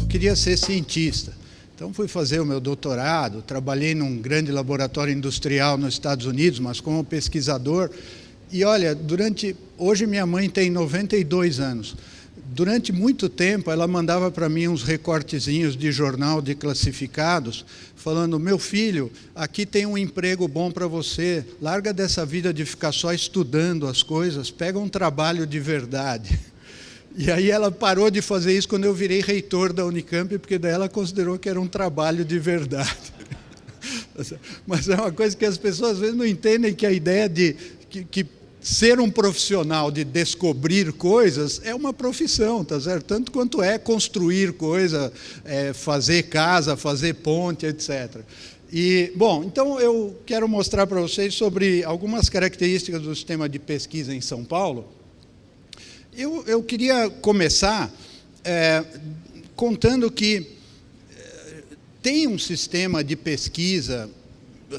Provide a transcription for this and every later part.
queria ser cientista. Então fui fazer o meu doutorado, trabalhei num grande laboratório industrial nos Estados Unidos, mas como pesquisador. E olha, hoje minha mãe tem 92 anos. Durante muito tempo, ela mandava para mim uns recortezinhos de jornal de classificados, falando: meu filho, aqui tem um emprego bom para você, larga dessa vida de ficar só estudando as coisas, pega um trabalho de verdade. E aí ela parou de fazer isso quando eu virei reitor da Unicamp, porque daí ela considerou que era um trabalho de verdade. Mas é uma coisa que as pessoas às vezes não entendem, que a ideia de que ser um profissional de descobrir coisas é uma profissão, tá certo? Tanto quanto é construir coisa, fazer casa, fazer ponte, etc. E, bom, então eu quero mostrar para vocês sobre algumas características do sistema de pesquisa em São Paulo. Eu queria começar contando que tem um sistema de pesquisa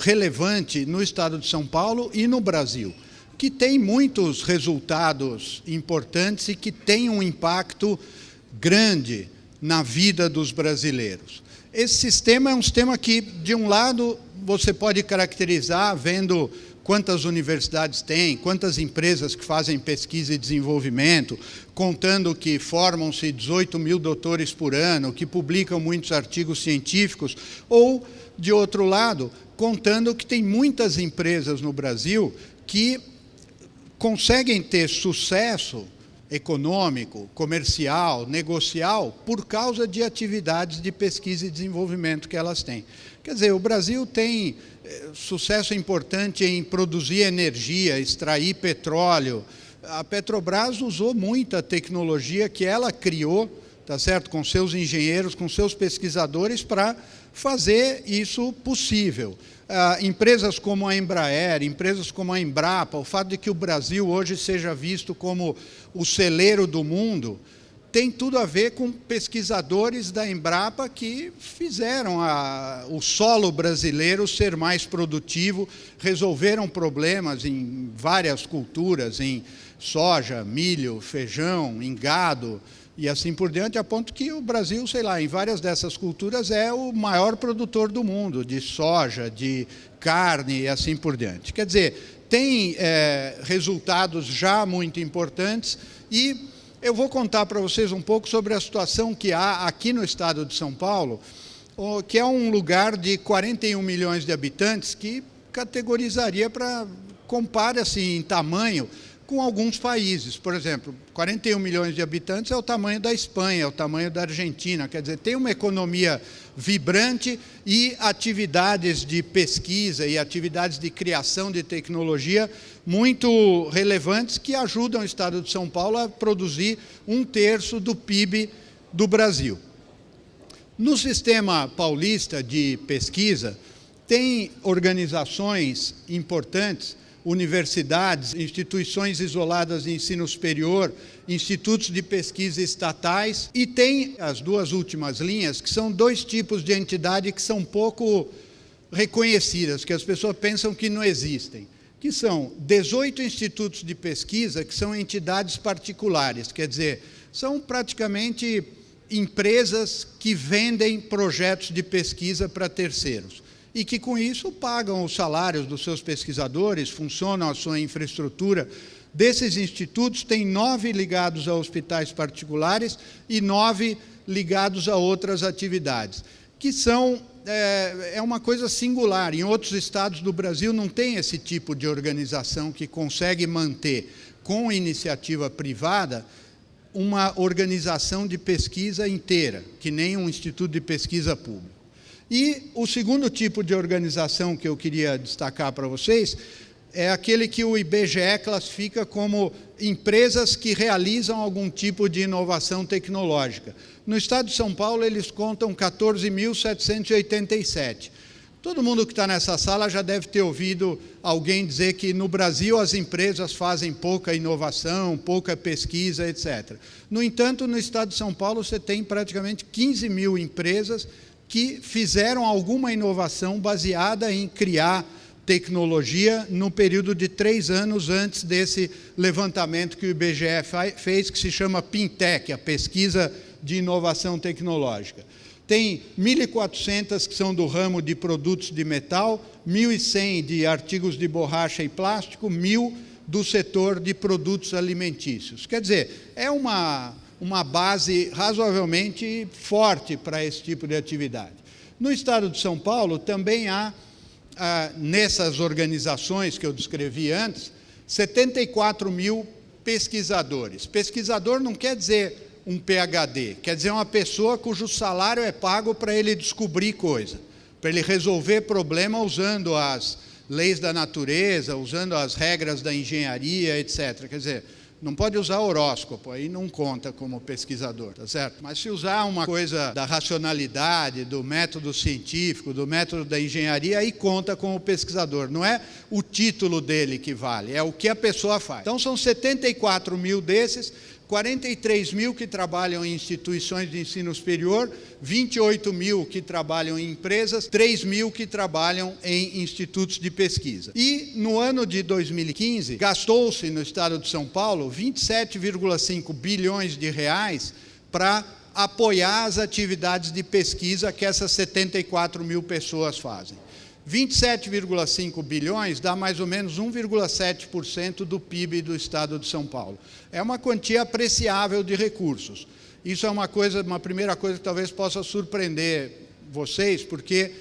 relevante no estado de São Paulo e no Brasil, que tem muitos resultados importantes e que tem um impacto grande na vida dos brasileiros. Esse sistema é um sistema que, de um lado, você pode caracterizar vendo quantas universidades tem, quantas empresas que fazem pesquisa e desenvolvimento, contando que formam-se 18 mil doutores por ano, que publicam muitos artigos científicos, ou, de outro lado, contando que tem muitas empresas no Brasil que conseguem ter sucesso econômico, comercial, negocial, por causa de atividades de pesquisa e desenvolvimento que elas têm. Quer dizer, o Brasil tem sucesso importante em produzir energia, extrair petróleo. A Petrobras usou muita tecnologia que ela criou, tá certo, com seus engenheiros, com seus pesquisadores, para fazer isso possível. Empresas como a Embraer, empresas como a Embrapa, o fato de que o Brasil hoje seja visto como o celeiro do mundo, tem tudo a ver com pesquisadores da Embrapa que fizeram o solo brasileiro ser mais produtivo, resolveram problemas em várias culturas, em soja, milho, feijão, em gado, e assim por diante, a ponto que o Brasil, sei lá, em várias dessas culturas é o maior produtor do mundo, de soja, de carne e assim por diante. Quer dizer, tem resultados já muito importantes, e eu vou contar para vocês um pouco sobre a situação que há aqui no estado de São Paulo, que é um lugar de 41 milhões de habitantes, que categorizaria compara-se em tamanho com alguns países. Por exemplo, 41 milhões de habitantes é o tamanho da Espanha, é o tamanho da Argentina. Quer dizer, tem uma economia vibrante e atividades de pesquisa e atividades de criação de tecnologia muito relevantes que ajudam o estado de São Paulo a produzir 1/3 do PIB do Brasil. No sistema paulista de pesquisa, tem organizações importantes, universidades, instituições isoladas de ensino superior, institutos de pesquisa estatais, e tem as duas últimas linhas, que são dois tipos de entidade que são pouco reconhecidas, que as pessoas pensam que não existem, que são 18 institutos de pesquisa, que são entidades particulares, quer dizer, são praticamente empresas que vendem projetos de pesquisa para terceiros, e que, com isso, pagam os salários dos seus pesquisadores, funcionam a sua infraestrutura. Desses institutos, tem 9 ligados a hospitais particulares e 9 ligados a outras atividades, que são uma coisa singular. Em outros estados do Brasil não tem esse tipo de organização que consegue manter, com iniciativa privada, uma organização de pesquisa inteira, que nem um instituto de pesquisa público. E o segundo tipo de organização que eu queria destacar para vocês é aquele que o IBGE classifica como empresas que realizam algum tipo de inovação tecnológica. No estado de São Paulo, eles contam 14.787. Todo mundo que está nessa sala já deve ter ouvido alguém dizer que no Brasil as empresas fazem pouca inovação, pouca pesquisa, etc. No entanto, no estado de São Paulo, você tem praticamente 15 mil empresas que fizeram alguma inovação baseada em criar tecnologia no período de 3 anos antes desse levantamento que o IBGE fez, que se chama PINTEC, a pesquisa de inovação tecnológica. Tem 1.400 que são do ramo de produtos de metal, 1.100 de artigos de borracha e plástico, 1.000 do setor de produtos alimentícios. Quer dizer, é uma base razoavelmente forte para esse tipo de atividade. No estado de São Paulo, também há, nessas organizações que eu descrevi antes, 74 mil pesquisadores. Pesquisador não quer dizer um PhD, quer dizer uma pessoa cujo salário é pago para ele descobrir coisa, para ele resolver problema usando as leis da natureza, usando as regras da engenharia, etc. Quer dizer, não pode usar horóscopo, aí não conta como pesquisador, tá certo? Mas se usar uma coisa da racionalidade, do método científico, do método da engenharia, aí conta como pesquisador. Não é o título dele que vale, é o que a pessoa faz. Então são 74 mil desses, 43 mil que trabalham em instituições de ensino superior, 28 mil que trabalham em empresas, 3 mil que trabalham em institutos de pesquisa. E no ano de 2015, gastou-se no estado de São Paulo 27,5 bilhões de reais para apoiar as atividades de pesquisa que essas 74 mil pessoas fazem. 27,5 bilhões dá mais ou menos 1,7% do PIB do estado de São Paulo. É uma quantia apreciável de recursos. Isso é uma primeira coisa que talvez possa surpreender vocês, porque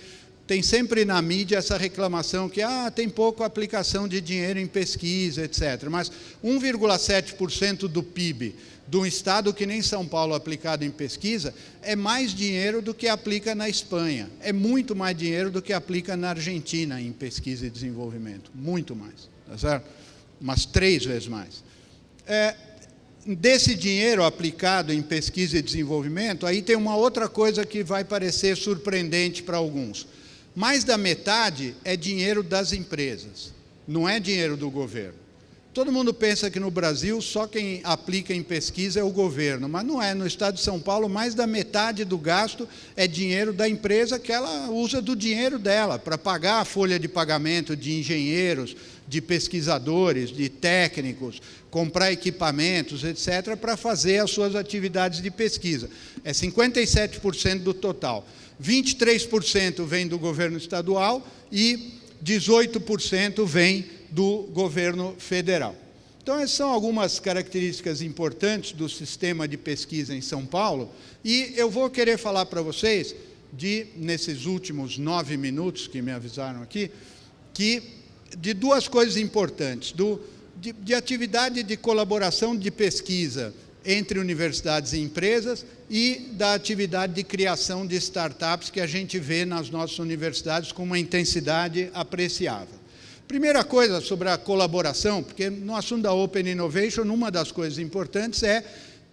tem sempre na mídia essa reclamação que tem pouca aplicação de dinheiro em pesquisa, etc. Mas 1,7% do PIB de um estado que nem São Paulo aplicado em pesquisa é mais dinheiro do que aplica na Espanha. É muito mais dinheiro do que aplica na Argentina em pesquisa e desenvolvimento. Muito mais, tá certo? Umas 3 vezes mais. Desse dinheiro aplicado em pesquisa e desenvolvimento, aí tem uma outra coisa que vai parecer surpreendente para alguns. Mais da metade é dinheiro das empresas, não é dinheiro do governo. Todo mundo pensa que no Brasil só quem aplica em pesquisa é o governo, mas não é. No estado de São Paulo, mais da metade do gasto é dinheiro da empresa, que ela usa do dinheiro dela para pagar a folha de pagamento de engenheiros, de pesquisadores, de técnicos, comprar equipamentos, etc., para fazer as suas atividades de pesquisa. É 57% do total. 23% vem do governo estadual e 18% vem do governo federal. Então, essas são algumas características importantes do sistema de pesquisa em São Paulo, e eu vou querer falar para vocês, nesses últimos 9 minutos que me avisaram aqui, de 2 coisas importantes, de atividade de colaboração de pesquisa entre universidades e empresas e da atividade de criação de startups que a gente vê nas nossas universidades com uma intensidade apreciável. Primeira coisa sobre a colaboração, porque no assunto da Open Innovation, uma das coisas importantes é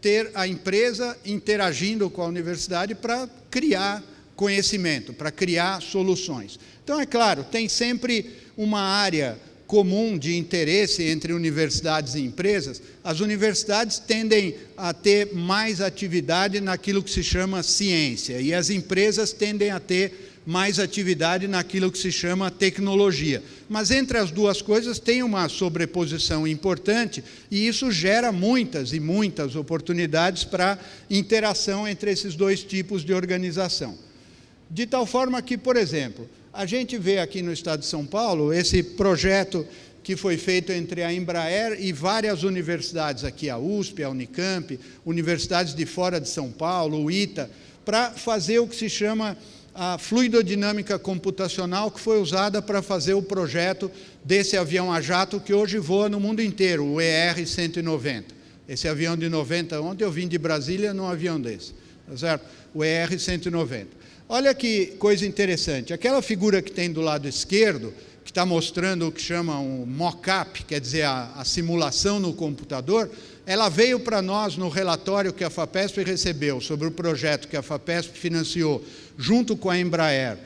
ter a empresa interagindo com a universidade para criar conhecimento, para criar soluções. Então, é claro, tem sempre uma área comum de interesse entre universidades e empresas. As universidades tendem a ter mais atividade naquilo que se chama ciência, e as empresas tendem a ter mais atividade naquilo que se chama tecnologia. Mas entre as 2 coisas tem uma sobreposição importante, e isso gera muitas e muitas oportunidades para interação entre esses 2 tipos de organização. De tal forma que, por exemplo, a gente vê aqui no estado de São Paulo esse projeto que foi feito entre a Embraer e várias universidades aqui, a USP, a Unicamp, universidades de fora de São Paulo, o ITA, para fazer o que se chama a fluidodinâmica computacional, que foi usada para fazer o projeto desse avião a jato que hoje voa no mundo inteiro, o ER-190. Esse avião de 90, ontem eu vim de Brasília num avião desse, tá certo? O ER-190. Olha que coisa interessante, aquela figura que tem do lado esquerdo, que está mostrando o que chama um mock-up, quer dizer, a simulação no computador, ela veio para nós no relatório que a FAPESP recebeu sobre o projeto que a FAPESP financiou junto com a Embraer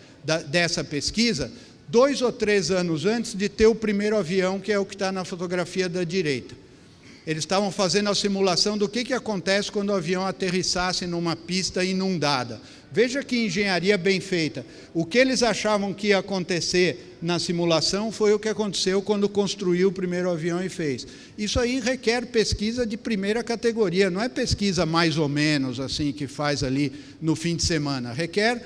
dessa pesquisa, 2 ou 3 anos antes de ter o primeiro avião, que é o que está na fotografia da direita. Eles estavam fazendo a simulação do que acontece quando o avião aterrissasse numa pista inundada. Veja que engenharia bem feita. O que eles achavam que ia acontecer na simulação foi o que aconteceu quando construiu o primeiro avião e fez. Isso aí requer pesquisa de primeira categoria, não é pesquisa mais ou menos assim que faz ali no fim de semana, requer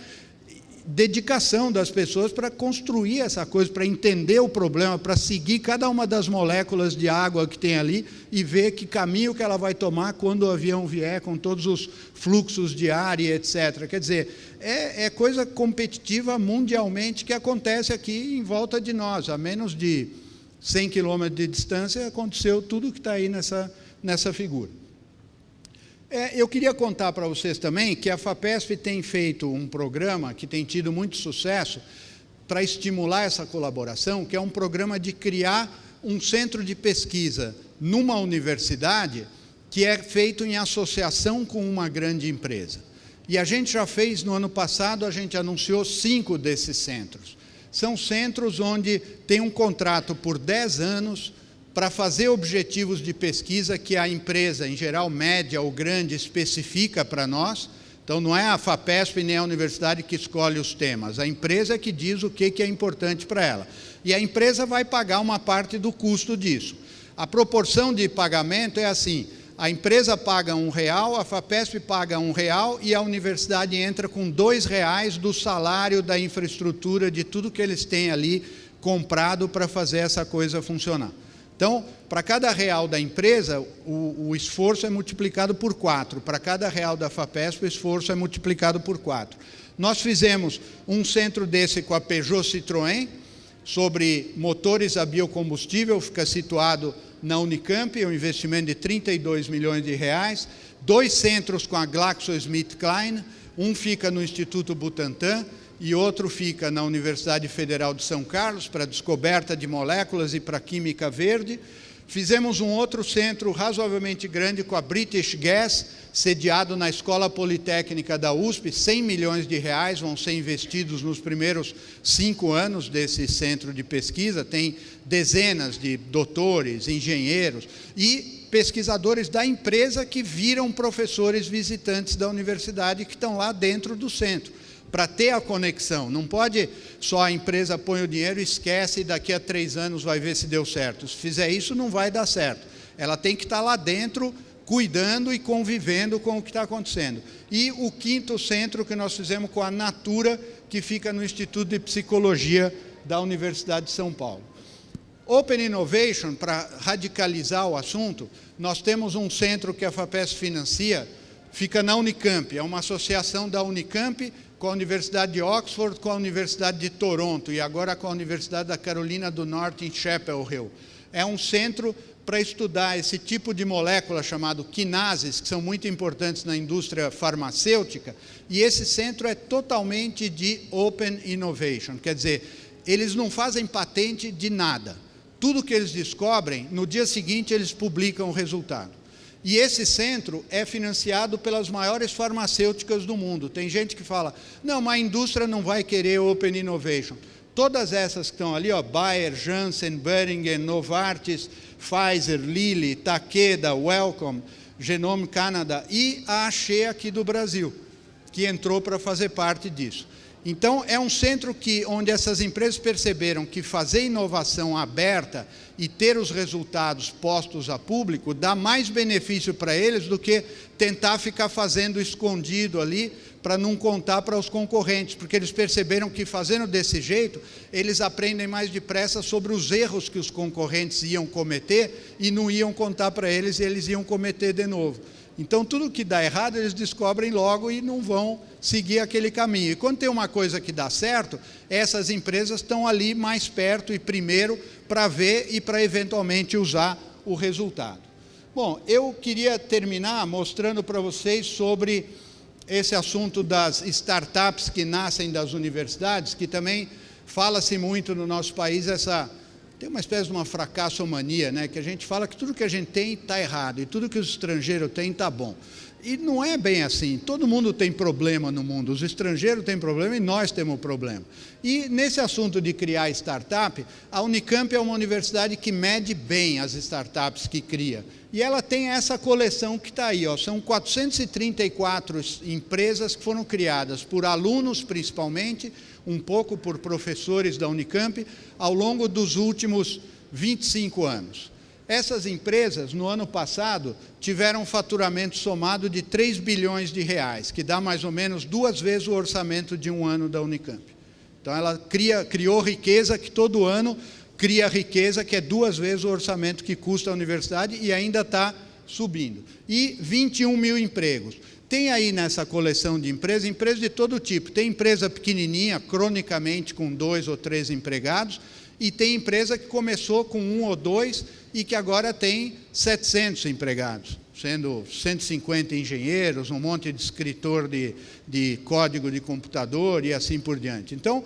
dedicação das pessoas para construir essa coisa, para entender o problema, para seguir cada uma das moléculas de água que tem ali e ver que caminho que ela vai tomar quando o avião vier, com todos os fluxos de ar e etc. Quer dizer, é coisa competitiva mundialmente que acontece aqui em volta de nós. A menos de 100 quilômetros de distância aconteceu tudo que está aí nessa figura. Eu queria contar para vocês também que a FAPESP tem feito um programa que tem tido muito sucesso para estimular essa colaboração, que é um programa de criar um centro de pesquisa numa universidade que é feito em associação com uma grande empresa. E a gente já fez, no ano passado, a gente anunciou 5 desses centros. São centros onde tem um contrato por 10 anos, para fazer objetivos de pesquisa que a empresa, em geral média ou grande, especifica para nós. Então, não é a FAPESP nem a universidade que escolhe os temas, a empresa que diz o que é importante para ela. E a empresa vai pagar uma parte do custo disso. A proporção de pagamento é assim, a empresa paga R$1, a FAPESP paga R$1 e a universidade entra com R$2 do salário da infraestrutura, de tudo que eles têm ali comprado para fazer essa coisa funcionar. Então, para cada R$1 da empresa, o esforço é multiplicado por 4. Para cada R$1 da FAPESP, o esforço é multiplicado por 4. Nós fizemos um centro desse com a Peugeot Citroën, sobre motores a biocombustível, fica situado na Unicamp, é um investimento de R$32 milhões. 2 centros com a GlaxoSmithKline, um fica no Instituto Butantan, e outro fica na Universidade Federal de São Carlos, para descoberta de moléculas e para química verde. Fizemos um outro centro razoavelmente grande com a British Gas, sediado na Escola Politécnica da USP, R$100 milhões vão ser investidos nos primeiros 5 anos desse centro de pesquisa, tem dezenas de doutores, engenheiros e pesquisadores da empresa que viram professores visitantes da universidade que estão lá dentro do centro, para ter a conexão. Não pode só a empresa põe o dinheiro e esquece e daqui a 3 anos vai ver se deu certo. Se fizer isso, não vai dar certo. Ela tem que estar lá dentro, cuidando e convivendo com o que está acontecendo. E o 5º centro que nós fizemos com a Natura, que fica no Instituto de Psicologia da Universidade de São Paulo. Open Innovation, para radicalizar o assunto, nós temos um centro que a FAPESP financia, fica na Unicamp, é uma associação da Unicamp com a Universidade de Oxford, com a Universidade de Toronto e agora com a Universidade da Carolina do Norte em Chapel Hill. É um centro para estudar esse tipo de molécula chamado quinases, que são muito importantes na indústria farmacêutica, e esse centro é totalmente de Open Innovation, quer dizer, eles não fazem patente de nada. Tudo que eles descobrem, no dia seguinte eles publicam o resultado. E esse centro é financiado pelas maiores farmacêuticas do mundo. Tem gente que fala, não, mas a indústria não vai querer Open Innovation. Todas essas que estão ali, Bayer, Janssen, Boehringer, Novartis, Pfizer, Lilly, Takeda, Wellcome, Genome Canada e a Axê aqui do Brasil, que entrou para fazer parte disso. Então, é um centro onde essas empresas perceberam que fazer inovação aberta e ter os resultados postos a público dá mais benefício para eles do que tentar ficar fazendo escondido ali para não contar para os concorrentes, porque eles perceberam que fazendo desse jeito, eles aprendem mais depressa sobre os erros que os concorrentes iam cometer e não iam contar para eles e eles iam cometer de novo. Então, tudo que dá errado, eles descobrem logo e não vão seguir aquele caminho. E quando tem uma coisa que dá certo, essas empresas estão ali mais perto e primeiro para ver e para eventualmente usar o resultado. Bom, eu queria terminar mostrando para vocês sobre esse assunto das startups que nascem das universidades, que também fala-se muito no nosso país tem uma espécie de uma fracassomania, né? Que a gente fala que tudo que a gente tem está errado e tudo que os estrangeiros têm está bom. E não é bem assim, todo mundo tem problema no mundo, os estrangeiros têm problema e nós temos problema. E nesse assunto de criar startup, a Unicamp é uma universidade que mede bem as startups que cria. E ela tem essa coleção que está aí, são 434 empresas que foram criadas por alunos principalmente, um pouco por professores da Unicamp, ao longo dos últimos 25 anos. Essas empresas, no ano passado, tiveram um faturamento somado de 3 bilhões de reais, que dá mais ou menos 2 vezes o orçamento de um ano da Unicamp. Então, ela criou riqueza que todo ano cria riqueza, que é 2 vezes o orçamento que custa a universidade e ainda está subindo. E 21 mil empregos. Tem aí nessa coleção de empresas de todo tipo. Tem empresa pequenininha, cronicamente com 2 ou 3 empregados, e tem empresa que começou com 1 ou 2 e que agora tem 700 empregados, sendo 150 engenheiros, um monte de escritor de código de computador e assim por diante. Então,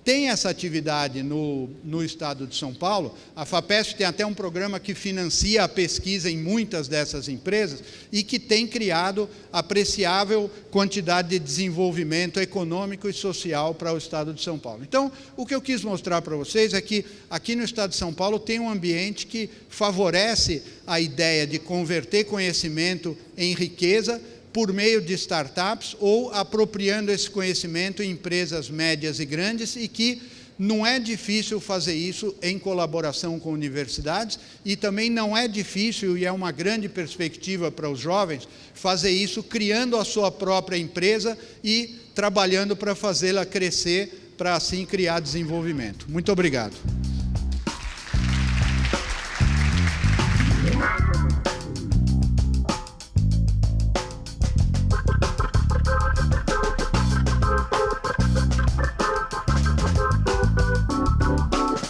tem essa atividade no estado de São Paulo. A FAPESP tem até um programa que financia a pesquisa em muitas dessas empresas e que tem criado apreciável quantidade de desenvolvimento econômico e social para o estado de São Paulo. Então, o que eu quis mostrar para vocês é que aqui no estado de São Paulo tem um ambiente que favorece a ideia de converter conhecimento em riqueza por meio de startups ou apropriando esse conhecimento em empresas médias e grandes, e que não é difícil fazer isso em colaboração com universidades, e também não é difícil, e é uma grande perspectiva para os jovens, fazer isso criando a sua própria empresa e trabalhando para fazê-la crescer, para assim criar desenvolvimento. Muito obrigado.